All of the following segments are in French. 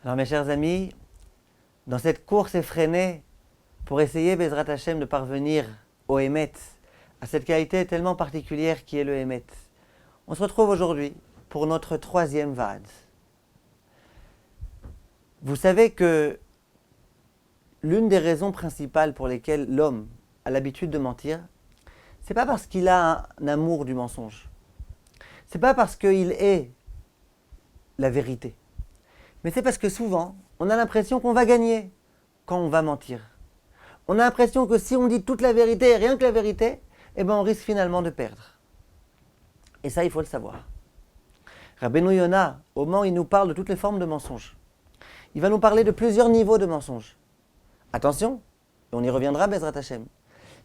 Alors mes chers amis, dans cette course effrénée pour essayer, Bezrat Hashem, de parvenir au Emet, à cette qualité tellement particulière qui est le Emet, on se retrouve aujourd'hui pour notre troisième Vaad. Vous savez que l'une des raisons principales pour lesquelles l'homme a l'habitude de mentir, c'est pas parce qu'il a un amour du mensonge. C'est pas parce qu'il est la vérité. Mais c'est parce que souvent, on a l'impression qu'on va gagner quand on va mentir. On a l'impression que si on dit toute la vérité et rien que la vérité, eh ben on risque finalement de perdre. Et ça, il faut le savoir. Rabbeinu Yonah, au moment où il nous parle de toutes les formes de mensonges, il va nous parler de plusieurs niveaux de mensonges. Attention, et on y reviendra, Bezrat Hashem.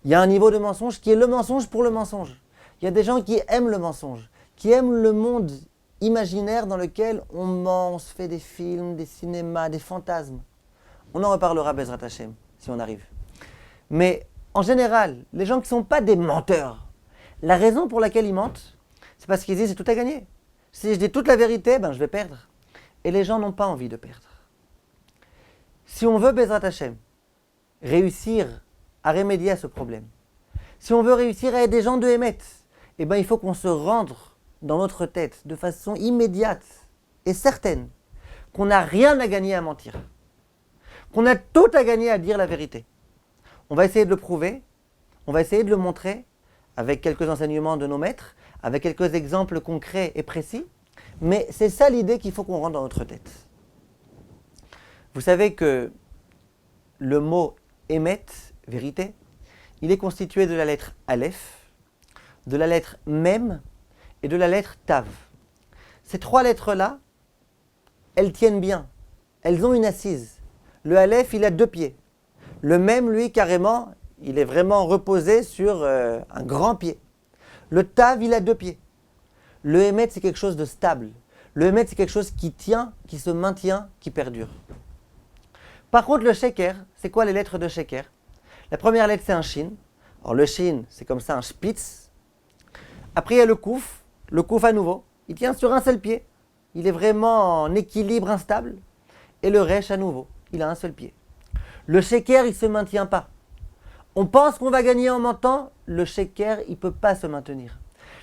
Il y a un niveau de mensonge qui est le mensonge pour le mensonge. Il y a des gens qui aiment le mensonge, qui aiment le monde imaginaire dans lequel on ment, on se fait des films, des cinémas, des fantasmes. On en reparlera, Bezrat Hashem, si on arrive. Mais en général, les gens qui ne sont pas des menteurs, la raison pour laquelle ils mentent, c'est parce qu'ils disent j'ai tout à gagner. Si je dis toute la vérité, je vais perdre. Et les gens n'ont pas envie de perdre. Si on veut, Bezrat Hashem, réussir à remédier à ce problème, si on veut réussir à être des gens de Emet, il faut qu'on se rende dans notre tête de façon immédiate et certaine qu'on n'a rien à gagner à mentir, qu'on a tout à gagner à dire la vérité. On va essayer de le prouver, on va essayer de le montrer avec quelques enseignements de nos maîtres, avec quelques exemples concrets et précis, mais c'est ça l'idée qu'il faut qu'on rentre dans notre tête. Vous savez que le mot Emet, vérité, il est constitué de la lettre Aleph, de la lettre Mem et de la lettre Tav. Ces trois lettres-là, elles tiennent bien, elles ont une assise. Le Aleph, il a 2 pieds. Le Mem, lui, carrément, il est vraiment reposé sur un grand pied. Le Tav, il a 2 pieds. Le Emet, c'est quelque chose de stable. Le Emet, c'est quelque chose qui tient, qui se maintient, qui perdure. Par contre, le Sheker, c'est quoi les lettres de Sheker? La première lettre, c'est un Shin. Alors le Shin, c'est comme ça un Spitz. Après, il y a le Kouf. Le Kouf à nouveau, il tient sur un seul pied. Il est vraiment en équilibre instable. Et le Resh à nouveau, il a un seul pied. Le Sheker, il ne se maintient pas. On pense qu'on va gagner en mentant. Le Sheker, il ne peut pas se maintenir.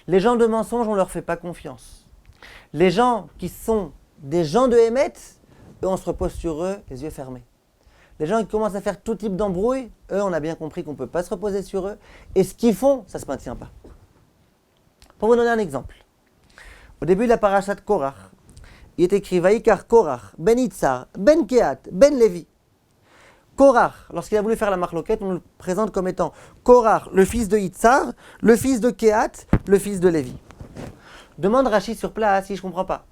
Les gens de mensonge, on ne leur fait pas confiance. Les gens qui sont des gens de Emet, eux, on se repose sur eux, les yeux fermés. Les gens qui commencent à faire tout type d'embrouille, eux, on a bien compris qu'on ne peut pas se reposer sur eux. Et ce qu'ils font, ça ne se maintient pas. Pour vous donner un exemple, au début de la parashat Korach, il est écrit Vaikar Korach, ben Itzar, ben Kehat, ben Lévi. Korach, lorsqu'il a voulu faire la marloquette, on le présente comme étant Korach, le fils de Itzar, le fils de Kehat, le fils de Lévi. Demande Rashi sur place si je ne comprends pas.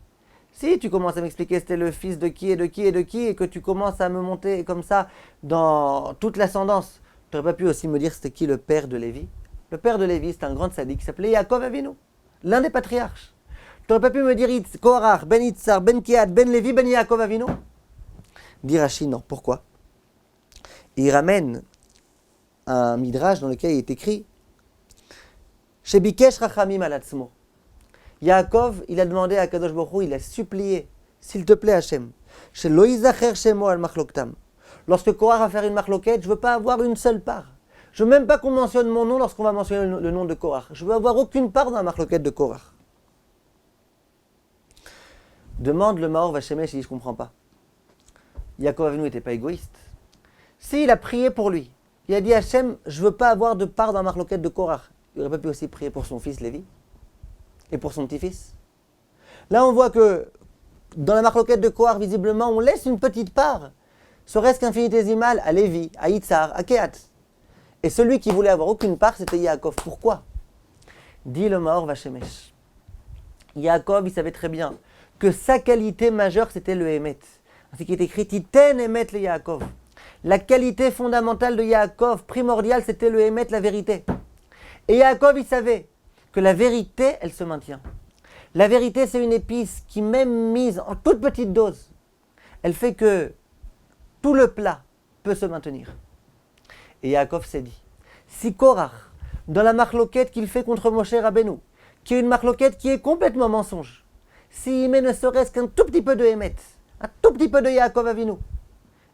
Si tu commences à m'expliquer c'était le fils de qui et de qui et de qui, et que tu commences à me monter comme ça dans toute l'ascendance, tu n'aurais pas pu aussi me dire c'était qui le père de Lévi? Le père de Lévi, c'est un grand tzaddik qui s'appelait Yaakov Avinu, l'un des patriarches. Tu n'aurais pas pu me dire Korach, ben Itzar, ben Kehat, ben Lévi, ben Yaakov Avinu? Dit Rashi, non. Pourquoi? Et il ramène un midrash dans lequel il est écrit Shebikesh rachamim al atzmo. Yaakov, il a demandé à Kadosh Baruch Hu, il a supplié, s'il te plaît Hachem, Shelo yizacher shemo al machloktam. Lorsque Korach va faire une marloquette, je ne veux pas avoir une seule part. Je ne veux même pas qu'on mentionne mon nom lorsqu'on va mentionner le nom de Korach. Je ne veux avoir aucune part dans la marloquette de Korach. Demande le Maor Vachemech, il dit je ne comprends pas. Yaakov Avinu n'était pas égoïste. S'il a prié pour lui, il a dit Hachem, je ne veux pas avoir de part dans la marloquette de Korach. Il n'aurait pas pu aussi prier pour son fils Lévi et pour son petit-fils. Là, on voit que dans la marloquette de Korach, visiblement, on laisse une petite part, serait-ce qu'infinitésimale, à Lévi, à Itzar, à Kehat. Et celui qui voulait avoir aucune part, c'était Yaakov. Pourquoi? Dit le Maor Vachemech. Yaakov, il savait très bien que sa qualité majeure, c'était le Emet. Ainsi qu'il est écrit, Titen Emet le Yaakov. La qualité fondamentale de Yaakov, primordiale, c'était le Emet, la vérité. Et Yaakov, il savait que la vérité, elle se maintient. La vérité, c'est une épice qui, même mise en toute petite dose, elle fait que tout le plat peut se maintenir. Et Yaakov s'est dit, si Korach, dans la marloquette qu'il fait contre Moshe Rabbeinu, qui est une marloquette qui est complètement mensonge, s'il met ne serait-ce qu'un tout petit peu de Emet, un tout petit peu de Yaakov Avinu.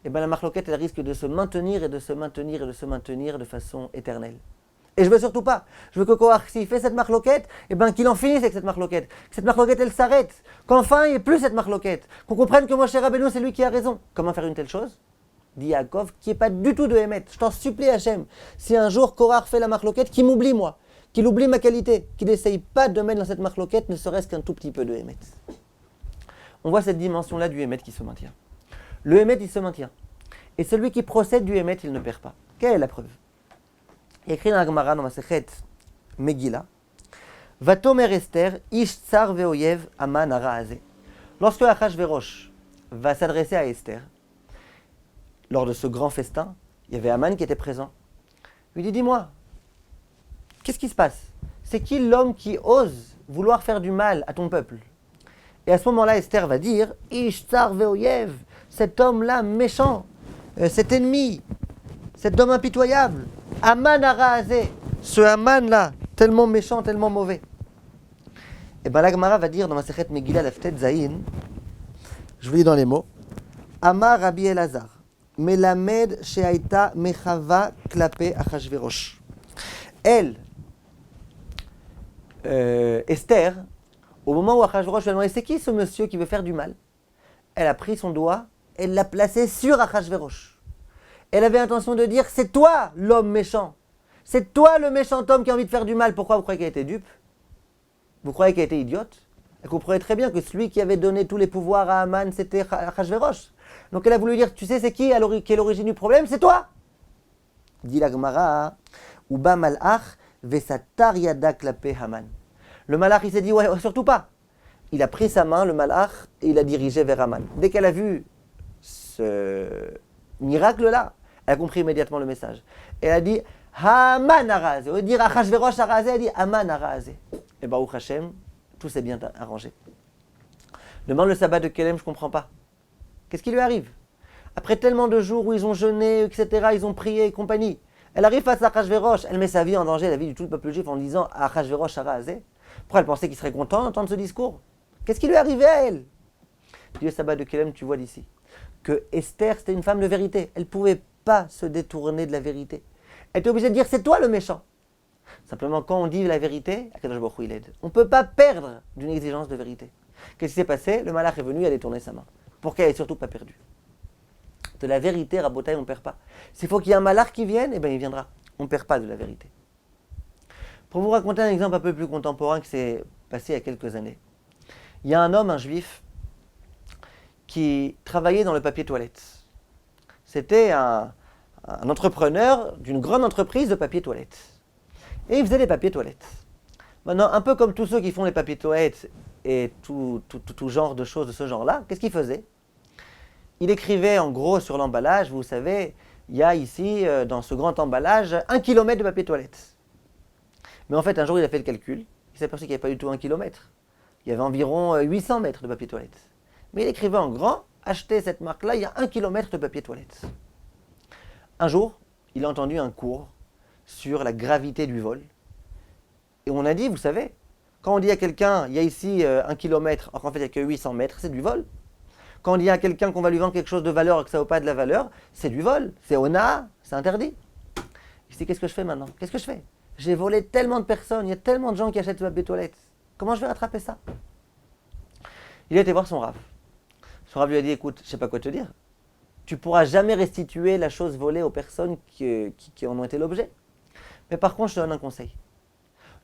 Et bien la marloquette, elle risque de se maintenir et de se maintenir et de se maintenir de façon éternelle. Et je veux surtout pas. Je veux que Korach, s'il fait cette marloquette, et ben qu'il en finisse avec cette marloquette. Que cette marloquette, elle s'arrête. Qu'enfin, il n'y ait plus cette marloquette. Qu'on comprenne que Moshe Rabbeinu, c'est lui qui a raison. Comment faire une telle chose? Dit Yaakov, qui n'est pas du tout de Hémet. Je t'en supplie, Hachem. Si un jour Korach fait la marloquette, qu'il m'oublie, moi. Qu'il oublie ma qualité. Qu'il n'essaye pas de mettre dans cette marloquette ne serait-ce qu'un tout petit peu de Hémet. On voit cette dimension-là du Hémet qui se maintient. Le Hémet, il se maintient. Et celui qui procède du Hémet, il ne perd pas. Quelle est la preuve? Il y a écrit dans la Gemara, dans Masechet Megillah, Vatomer Esther, Ish tsar veoyev aman haraze. Lorsque Achashverosh va s'adresser à Esther, lors de ce grand festin, il y avait Aman qui était présent. Il lui dit, dis-moi, qu'est-ce qui se passe? C'est qui l'homme qui ose vouloir faire du mal à ton peuple? Et à ce moment-là, Esther va dire, Ish tsar veoyev, cet homme-là méchant, cet ennemi, cet homme impitoyable, Aman haraze, ce Aman-là, tellement méchant, tellement mauvais. Et bien la Gemara va dire dans Masechet Megillah Laftet Zayin, je vous lis dans les mots, Amar Rabbi Elazar, Melamed she'aita mechava klape Achashverosh. Elle, Esther, au moment où Achashverosh lui a demandé c'est qui ce monsieur qui veut faire du mal, elle a pris son doigt, elle l'a placé sur Achashverosh. Elle avait l'intention de dire c'est toi l'homme méchant, c'est toi le méchant homme qui a envie de faire du mal. Pourquoi vous croyez qu'elle était dupe? Vous croyez qu'elle était idiote? Elle comprenait très bien que celui qui avait donné tous les pouvoirs à Aman, c'était Achashverosh. Donc elle a voulu dire, tu sais c'est qui est l'origine du problème? C'est toi! Dit la Gemara, Uba malach vesatar yada klape Haman. Le malach il s'est dit, ouais, surtout pas. Il a pris sa main, le malach, et il a dirigé vers Haman. Dès qu'elle a vu ce miracle-là, elle a compris immédiatement le message. Elle a dit, Haman harazé. Au lieu de dire Achashverosh harazé, elle a dit Haman harazé. Et Baruch Hashem, tout s'est bien arrangé. Demande le sabbat de Kelem, je ne comprends pas. Qu'est-ce qui lui arrive? Après tellement de jours où ils ont jeûné, etc., ils ont prié et compagnie, elle arrive face à Achashverosh, elle met sa vie en danger, la vie de tout le peuple juif, en disant Achashverosh harazé. Pourquoi elle pensait qu'il serait content d'entendre ce discours? Qu'est-ce qui lui arrivait à elle? Dieu sabbat de Kelem, tu vois d'ici que Esther, c'était une femme de vérité. Elle ne pouvait pas se détourner de la vérité. Elle était obligée de dire c'est toi le méchant. Simplement, quand on dit la vérité, Akadosh Baruch Hu il aide. On ne peut pas perdre d'une exigence de vérité. Qu'est-ce qui s'est passé? Le malach est venu, elle a détourné sa main. Pour qu'elle n'ait surtout pas perdu. De la vérité, Rabotai, on ne perd pas. S'il faut qu'il y ait un malach qui vienne, eh bien il viendra. On ne perd pas de la vérité. Pour vous raconter un exemple un peu plus contemporain qui s'est passé il y a quelques années. Il y a un homme, un juif, qui travaillait dans le papier toilette. C'était un entrepreneur d'une grande entreprise de papier toilette. Et il faisait des papiers toilettes. Maintenant, un peu comme tous ceux qui font les papiers toilettes et tout genre de choses de ce genre-là, qu'est-ce qu'il faisait? Il écrivait en gros sur l'emballage, vous savez, il y a ici, dans ce grand emballage, 1 kilomètre de papier toilette. Mais en fait, un jour, il a fait le calcul, il s'est aperçu qu'il n'y avait pas du tout 1 kilomètre. Il y avait environ 800 mètres de papier toilette. Mais il écrivait en grand, achetez cette marque-là, il y a 1 kilomètre de papier toilette. Un jour, il a entendu un cours sur la gravité du vol. Et on a dit, vous savez, quand on dit à quelqu'un, il y a ici 1 kilomètre, alors qu'en fait il n'y a que 800 mètres, c'est du vol. Quand on dit à quelqu'un qu'on va lui vendre quelque chose de valeur et que ça ne vaut pas de la valeur, c'est du vol, c'est honna, c'est interdit. Il s'est dit, qu'est-ce que je fais maintenant? Qu'est-ce que je fais? J'ai volé tellement de personnes, il y a tellement de gens qui achètent ce papier toilette. Comment je vais rattraper ça? Il a été voir son Rav. Son Rav lui a dit, écoute, je ne sais pas quoi te dire. Tu ne pourras jamais restituer la chose volée aux personnes qui en ont été l'objet. Mais par contre, je te donne un conseil.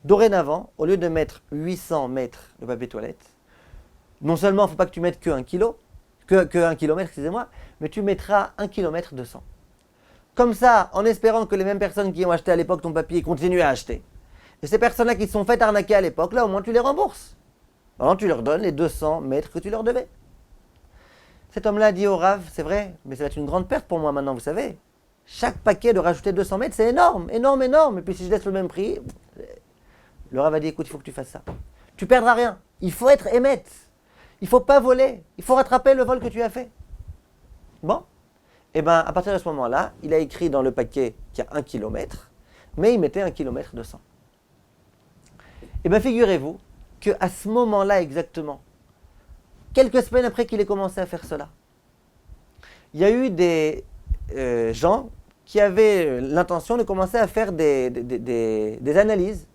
Dorénavant, au lieu de mettre 800 mètres de papier toilette, non seulement il ne faut pas que tu mettes que 1 kilo, que 1 kilomètre, excusez-moi, mais tu mettras 1 kilomètre 200. Comme ça, en espérant que les mêmes personnes qui ont acheté à l'époque ton papier continuent à acheter. Et ces personnes-là qui se sont faites arnaquer à l'époque, là au moins tu les rembourses. Alors tu leur donnes les 200 mètres que tu leur devais. Cet homme-là a dit au Rav, c'est vrai, mais ça va être une grande perte pour moi maintenant, vous savez. Chaque paquet de rajouter 200 mètres, c'est énorme, énorme, énorme. Et puis si je laisse le même prix, le Rav a dit, écoute, il faut que tu fasses ça. Tu perdras rien. Il faut être émette. Il ne faut pas voler. Il faut rattraper le vol que tu as fait. Bon. Et bien, à partir de ce moment-là, il a écrit dans le paquet qu'il y a 1 kilomètre, mais il mettait 1 kilomètre 200. Et bien, figurez-vous qu'à ce moment-là exactement, quelques semaines après qu'il ait commencé à faire cela. Il y a eu des gens qui avaient l'intention de commencer à faire des analyses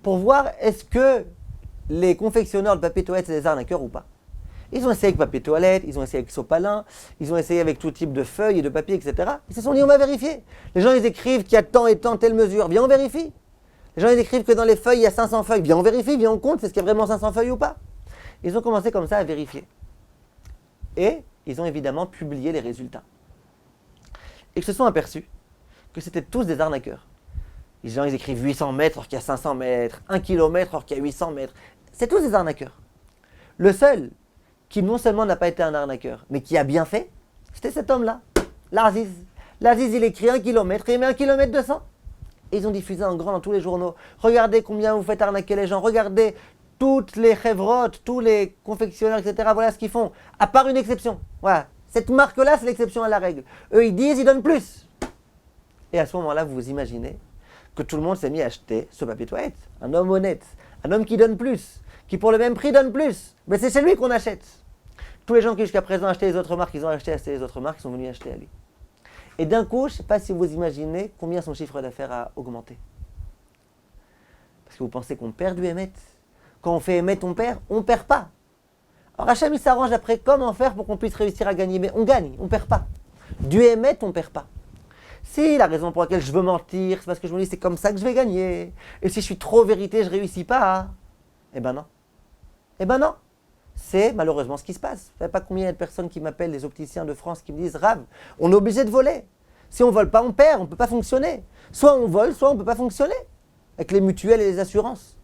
pour voir est-ce que les confectionneurs de papier toilette, c'est des arnaqueurs ou pas. Ils ont essayé avec papier toilette, ils ont essayé avec sopalin, ils ont essayé avec tout type de feuilles et de papier, etc. Ils se sont dit, on va vérifier. Les gens, ils écrivent qu'il y a tant et tant, telle mesure. Viens, on vérifie. Les gens, ils écrivent que dans les feuilles, il y a 500 feuilles. Viens, on vérifie, viens, on compte, est-ce qu'il y a vraiment 500 feuilles ou pas. Ils ont commencé comme ça à vérifier. Et ils ont évidemment publié les résultats. Et ils se sont aperçus que c'était tous des arnaqueurs. Les gens, ils écrivent 800 mètres alors qu'il y a 500 mètres, 1 kilomètre alors qu'il y a 800 mètres. C'est tous des arnaqueurs. Le seul qui non seulement n'a pas été un arnaqueur, mais qui a bien fait, c'était cet homme-là, l'Aziz. L'Aziz, il écrit 1 kilomètre et il met 1 kilomètre 200. Et ils ont diffusé en grand dans tous les journaux. Regardez combien vous faites arnaquer les gens. Regardez toutes les chevrottes, tous les confectionneurs, etc. Voilà ce qu'ils font. À part une exception. Voilà. Cette marque-là, c'est l'exception à la règle. Eux, ils disent, ils donnent plus. Et à ce moment-là, vous vous imaginez que tout le monde s'est mis à acheter ce papier toilette. Un homme honnête. Un homme qui donne plus. Qui pour le même prix donne plus. Mais c'est chez lui qu'on achète. Tous les gens qui jusqu'à présent achetaient les autres marques, ils ont acheté les autres marques, ils sont venus acheter à lui. Et d'un coup, je ne sais pas si vous imaginez combien son chiffre d'affaires a augmenté. Parce que vous pensez qu'on perd du émet. Quand on fait émettre, on ne perd pas. Alors Hachem, il s'arrange après comment faire pour qu'on puisse réussir à gagner. Mais on gagne, on ne perd pas. Du émet, on ne perd pas. Si la raison pour laquelle je veux mentir, c'est parce que je me dis c'est comme ça que je vais gagner. Et si je suis trop vérité, je ne réussis pas. Eh ben non. Eh ben non. C'est malheureusement ce qui se passe. Vous ne savez pas combien il y a de personnes qui m'appellent, les opticiens de France, qui me disent « Rav, on est obligé de voler. Si on ne vole pas, on perd, on ne peut pas fonctionner. Soit on vole, soit on ne peut pas fonctionner. » Avec les mutuelles et les assurances.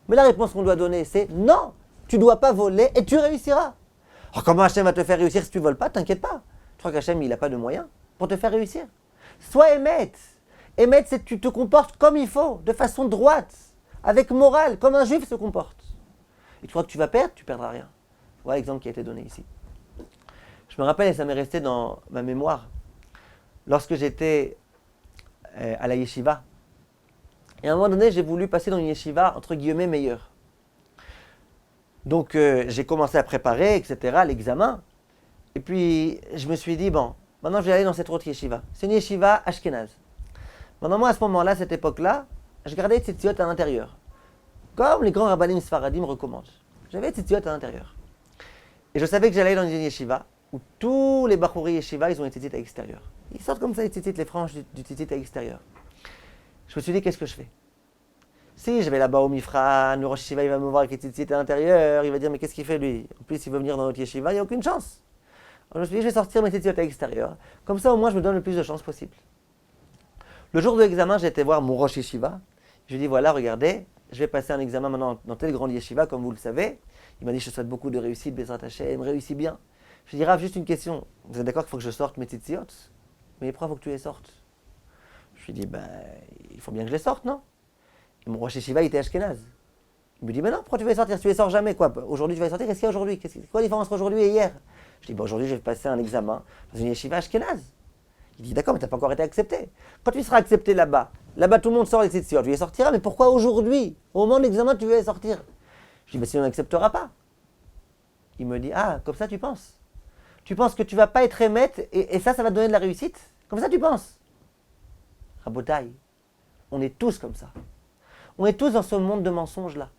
Mais la réponse qu'on doit donner, c'est « Non, tu ne dois pas voler et tu réussiras. » Alors comment Hachem va te faire réussir si tu ne voles pas? T'inquiète pas. Je crois qu'Hachem, il n'a pas de moyens pour te faire réussir. Sois émet. Émet, c'est que tu te comportes comme il faut, de façon droite, avec morale, comme un juif se comporte. Et tu crois que tu vas perdre, tu ne perdras rien. Voilà l'exemple qui a été donné ici. Je me rappelle, et ça m'est resté dans ma mémoire, lorsque j'étais à la yeshiva. Et à un moment donné, j'ai voulu passer dans une yeshiva, entre guillemets, meilleure. Donc, j'ai commencé à préparer, etc., l'examen. Et puis, je me suis dit, bon, maintenant je vais aller dans cette autre yeshiva. C'est une yeshiva ashkénaze. Maintenant, moi, à ce moment-là, cette époque-là, je gardais cette tzitziot à l'intérieur. Comme les grands rabbanim sfaradim recommandent. J'avais des tzitziot à l'intérieur. Et je savais que j'allais dans une yeshiva où tous les bachouri yeshiva, ils ont des tzitzit à l'extérieur. Ils sortent comme ça, les tzitzit, les franges du tzitzit à l'extérieur. Je me suis dit, qu'est-ce que je fais? Si je vais là-bas au Mifran, le Rosh Yeshiva, il va me voir avec les tzitzit à l'intérieur, il va dire, mais qu'est-ce qu'il fait lui? En plus, il veut venir dans notre yeshiva, il n'y a aucune chance. Alors je me suis dit, je vais sortir mes tzitzit à l'extérieur. Comme ça, au moins, je me donne le plus de chances possible. Le jour de l'examen, j'ai été voir mon Rosh Yeshiva. Je lui ai dit, voilà, regardez, je vais passer un examen maintenant dans telle grande yeshiva, comme vous le savez. Il m'a dit, je te souhaite beaucoup de réussite, Bezrat Hashem, réussis bien. Je lui ai dit, Rav, juste une question. Vous êtes d'accord qu'il faut que je sorte mes tzitziot? Mais les preuves, il faut que tu les sortes. Je lui ai dit, ben, il faut bien que je les sorte, non? Et mon Rosh Yeshiva, il était ashkénaze. Il me dit, mais non, pourquoi tu vas les sortir? Si tu les sors jamais, quoi? Aujourd'hui, tu vas les sortir, qu'est-ce qu'il y a aujourd'hui? Quoi la différence entre aujourd'hui et hier? Je lui ai dit, ben, aujourd'hui, je vais passer un examen dans une yeshiva ashkénaze. Il dit, d'accord, mais tu n'as pas encore été accepté. Quand tu seras accepté là-bas, tout le monde sort les tzitziot, tu les sortiras, mais pourquoi aujourd'hui? Au moment de l'examen, tu veux les sortir? Je dis, mais sinon on n'acceptera pas. Il me dit, ah, comme ça tu penses? Tu penses que tu ne vas pas être émette et ça va te donner de la réussite? Comme ça tu penses? Rabotaï, on est tous comme ça. On est tous dans ce monde de mensonges-là.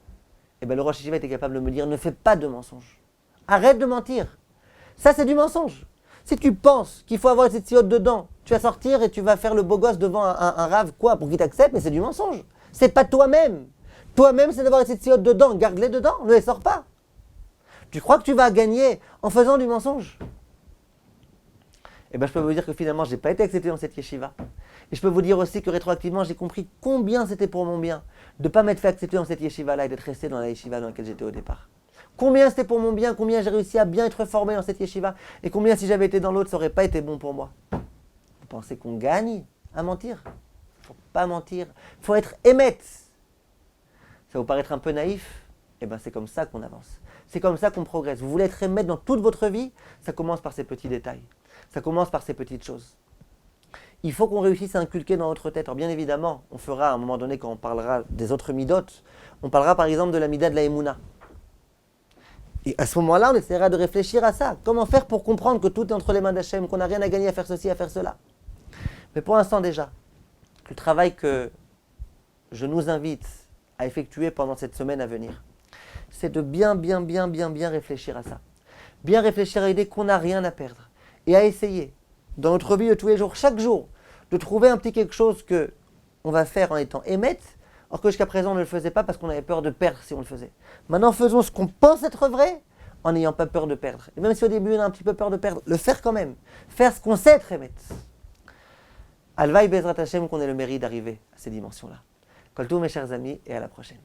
Et bien le Rosh Yeshiva était capable de me dire, ne fais pas de mensonges. Arrête de mentir. Ça c'est du mensonge. Si tu penses qu'il faut avoir cette tzitziot dedans, tu vas sortir et tu vas faire le beau gosse devant un rave, quoi, pour qu'il t'accepte, mais c'est du mensonge. C'est pas toi-même. Toi-même, c'est d'avoir cette tzitziot dedans. Garde-les dedans, ne les sors pas. Tu crois que tu vas gagner en faisant du mensonge? Eh bien, je peux vous dire que finalement, je n'ai pas été accepté dans cette yeshiva. Et je peux vous dire aussi que rétroactivement, j'ai compris combien c'était pour mon bien de ne pas m'être fait accepter dans cette yeshiva-là et d'être resté dans la yeshiva dans laquelle j'étais au départ. Combien c'était pour mon bien, combien j'ai réussi à bien être formé dans cette yeshiva, et combien si j'avais été dans l'autre, ça n'aurait pas été bon pour moi. Vous pensez qu'on gagne à mentir? Il ne faut pas mentir, il faut être émette. Ça vous paraître un peu naïf? Eh bien c'est comme ça qu'on avance, c'est comme ça qu'on progresse. Vous voulez être émette dans toute votre vie? Ça commence par ces petits détails, ça commence par ces petites choses. Il faut qu'on réussisse à inculquer dans notre tête. Alors bien évidemment, on fera à un moment donné, quand on parlera des autres midotes, on parlera par exemple de la mida de la Emouna. Et à ce moment-là, on essaiera de réfléchir à ça. Comment faire pour comprendre que tout est entre les mains d'Hachem, qu'on n'a rien à gagner à faire ceci, à faire cela. Mais pour l'instant déjà, le travail que je nous invite à effectuer pendant cette semaine à venir, c'est de bien réfléchir à ça. Bien réfléchir à l'idée qu'on n'a rien à perdre. Et à essayer, dans notre vie de tous les jours, chaque jour, de trouver un petit quelque chose que on va faire en étant émette, or que jusqu'à présent on ne le faisait pas parce qu'on avait peur de perdre si on le faisait. Maintenant faisons ce qu'on pense être vrai en n'ayant pas peur de perdre. Et même si au début on a un petit peu peur de perdre, le faire quand même. Faire ce qu'on sait être émette. Alvaï Bezrat Hashem qu'on ait le mérite d'arriver à ces dimensions-là. Kol Tov mes chers amis et à la prochaine.